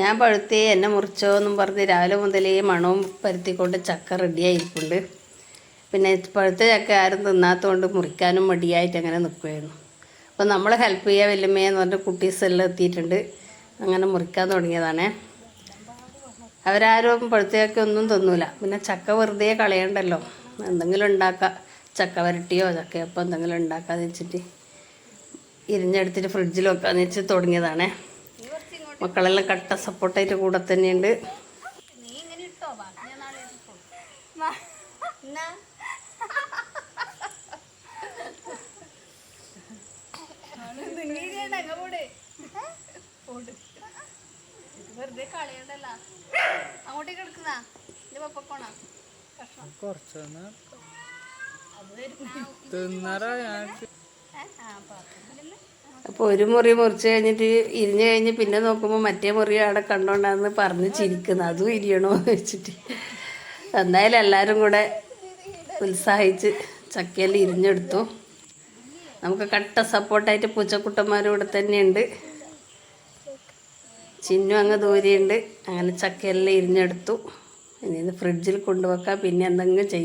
ഞാൻ പഴുത്തേ എന്നെ മുറിച്ചോ എന്നും പറഞ്ഞ് രാവിലെ മുതലേ മണവും പരുത്തിക്കൊണ്ട് ചക്ക റെഡിയായിരിക്കുന്നുണ്ട്. പിന്നെ പഴുത്ത ചക്ക ആരും തിന്നാത്തതുകൊണ്ട് മുറിക്കാനും മടിയായിട്ട് അങ്ങനെ നിൽക്കുമായിരുന്നു. അപ്പോൾ നമ്മൾ ഹെൽപ്പ് ചെയ്യുക വല്യമ്മയെന്ന് പറഞ്ഞ് കുട്ടീസെല്ലാം എത്തിയിട്ടുണ്ട്. അങ്ങനെ മുറിക്കാൻ തുടങ്ങിയതാണേ. അവരാരും പഴുത്ത ചക്ക ഒന്നും തിന്നൂല. പിന്നെ ചക്ക വെറുതെ കളയണ്ടല്ലോ, എന്തെങ്കിലും ഉണ്ടാക്കാം, ചക്ക വരട്ടിയോ ചക്കയപ്പോൾ എന്തെങ്കിലും ഉണ്ടാക്കാമെന്ന് വെച്ചിട്ട് ഇരിഞ്ഞെടുത്തിട്ട് ഫ്രിഡ്ജിൽ വെക്കാമെന്ന് വെച്ച് തുടങ്ങിയതാണേ. മക്കളെല്ലാം കട്ട സപ്പോർട്ടായിട്ട് കൂടെ തന്നെയുണ്ട്. വെറുതെ കളയണ്ടല്ല. അങ്ങോട്ടേക്ക് എടുക്കുന്ന അപ്പോൾ ഒരു മുറി മുറിച്ച് കഴിഞ്ഞിട്ട് ഇരിഞ്ഞ് കഴിഞ്ഞ് പിന്നെ നോക്കുമ്പോൾ മറ്റേ മുറി അവിടെ കണ്ടോണ്ടാന്ന് പറഞ്ഞ് ചിരിക്കുന്നത്, അതും ഇരിയണോ എന്ന് വെച്ചിട്ട്. എന്തായാലും എല്ലാവരും കൂടെ ഉത്സാഹിച്ച് ചക്കയെല്ലാം ഇരിഞ്ഞെടുത്തു. നമുക്ക് കട്ട സപ്പോർട്ടായിട്ട് പൂച്ചക്കുട്ടന്മാരും ഇവിടെ തന്നെയുണ്ട്. ചിന്നു അങ്ങ് ദൂരെയുണ്ട്. അങ്ങനെ ചക്കയെല്ലാം ഇരിഞ്ഞെടുത്തു. ഇനി ഇത് ഫ്രിഡ്ജിൽ കൊണ്ടുവെക്കാം, പിന്നെ എന്തെങ്കിലും ചെയ്യാം.